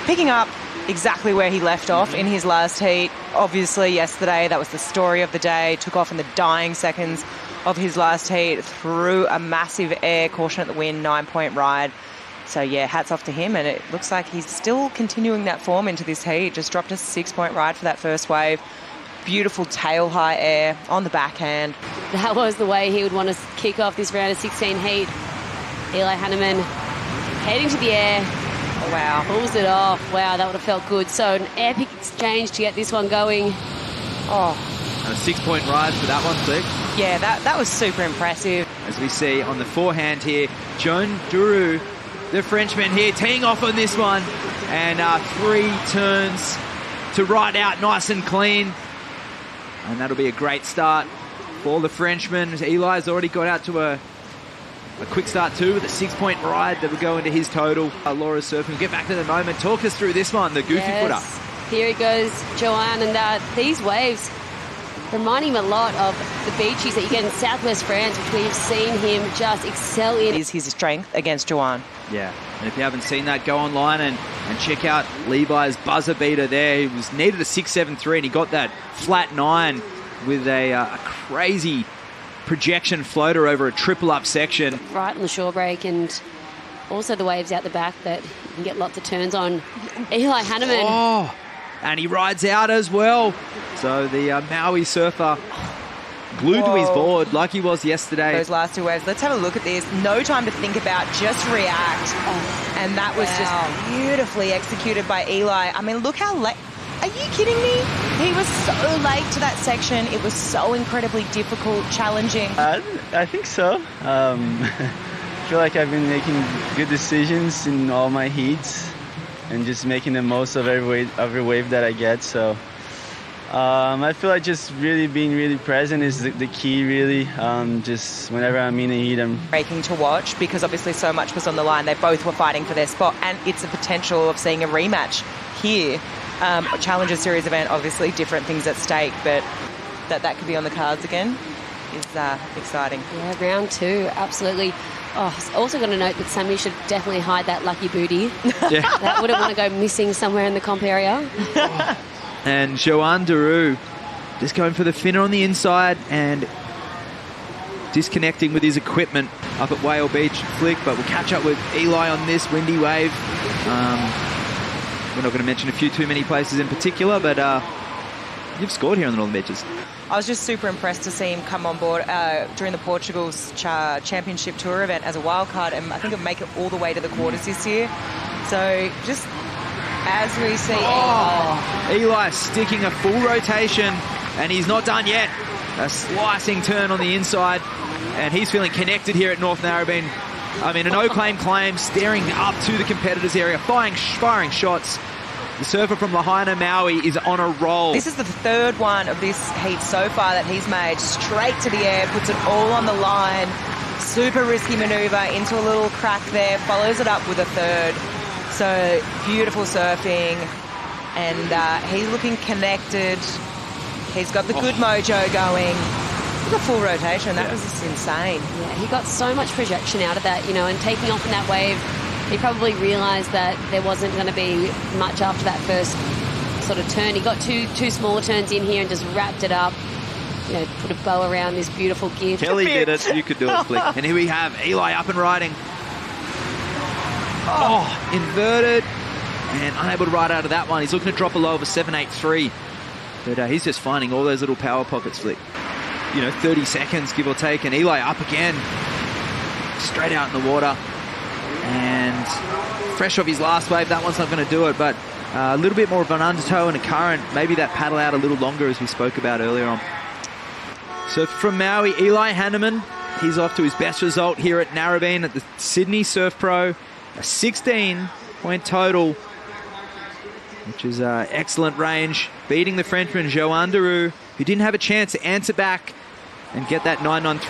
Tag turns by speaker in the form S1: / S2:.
S1: picking up exactly where he left off in his last heat. Obviously, yesterday, that was the story of the day. Took off in the dying seconds of his last heat, threw a massive air, caution at the wind, 9-point ride. So, yeah, hats off to him, and it looks like he's still continuing that form into this heat. Just dropped a 6-point ride for that first wave. Beautiful tail-high air on the backhand.
S2: That was the way he would want to kick off this round of 16 heat. Eli Hanneman heading to the air.
S1: Oh, wow.
S2: Pulls it off. Wow, that would have felt good. So an epic exchange to get this one going.
S1: Oh.
S3: And a 6-point ride for that one, Flick.
S1: Yeah, that was super impressive.
S3: As we see on the forehand here, Joan Duru, the Frenchman here, teeing off on this one. And 3 turns to right out nice and clean. And that'll be a great start for the Frenchman. Eli's already got out to a quick start too with a 6-point ride that will go into his total. Laura's surfing. We'll get back to the moment. Talk us through this one, the goofy footer.
S2: Here he goes, Joanne, and these waves remind him a lot of the beaches that you get in southwest France, which we've seen him just excel in.
S1: Is his strength against Joanne.
S3: Yeah, and if you haven't seen that, go online and check out Levi's buzzer beater there. He was needed a 6.73 and he got that flat 9 with a crazy projection floater over a triple up section.
S2: Right on the shore break, and also the waves out the back that you can get lots of turns on. Eli Hanneman.
S3: Oh, and he rides out as well. So the Maui surfer glued to his board like he was yesterday.
S1: Those last 2 waves. Let's have a look at this. No time to think about, just react. And that was just beautifully executed by Eli. I mean, look how late. Are you kidding me? He was so late to that section. It was so incredibly difficult, challenging.
S4: I think so. I feel like I've been making good decisions in all my heats and just making the most of every wave that I get. So I feel like just really being really present is the key, really. Just whenever I'm in a heat, I'm
S1: breaking to watch, because obviously so much was on the line. They both were fighting for their spot, and it's a potential of seeing a rematch here. A Challenger Series event, obviously different things at stake, but that could be on the cards again is exciting.
S2: Yeah, round 2, absolutely. Oh, also going to note that Sammy should definitely hide that lucky booty.
S3: Yeah.
S2: That wouldn't want to go missing somewhere in the comp area.
S3: And Joan Duru just going for the finner on the inside and disconnecting with his equipment up at Whale Beach. Flick, but we'll catch up with Eli on this windy wave. We're not going to mention a few too many places in particular, but you've scored here on the Northern Beaches.
S1: I was just super impressed to see him come on board during the Portugal's Championship Tour event as a wild card, and I think it'll make it all the way to the quarters this year. So just as we see
S3: Eli sticking a full rotation, and he's not done yet. A slicing turn on the inside, and he's feeling connected here at North Narrabeen. I mean, a no-claim, staring up to the competitors' area, firing shots. The surfer from Lahaina, Maui, is on a roll.
S1: This is the 3rd one of this heat so far that he's made. Straight to the air, puts it all on the line. Super risky manoeuvre into a little crack there, follows it up with a 3rd. So beautiful surfing, and he's looking connected. He's got the good mojo going. With a full rotation, that was just insane.
S2: Yeah, he got so much projection out of that, and taking off in that wave, he probably realised that there wasn't going to be much after that first sort of turn. He got two smaller turns in here and just wrapped it up. Put a bow around this beautiful gift.
S3: Kelly did it. You could do it, Flick. And here we have Eli up and riding. Oh, inverted and unable to ride out of that one. He's looking to drop a low of a 7.83. But he's just finding all those little power pockets, Flick. 30 seconds, give or take, and Eli up again. Straight out in the water. And fresh off his last wave, that one's not going to do it, but a little bit more of an undertow and a current. Maybe that paddle out a little longer, as we spoke about earlier on. So from Maui, Eli Hanneman, he's off to his best result here at Narrabeen at the Sydney Surf Pro. A 16-point total, which is excellent range, beating the Frenchman Joan Duru, who didn't have a chance to answer back and get that 9.93.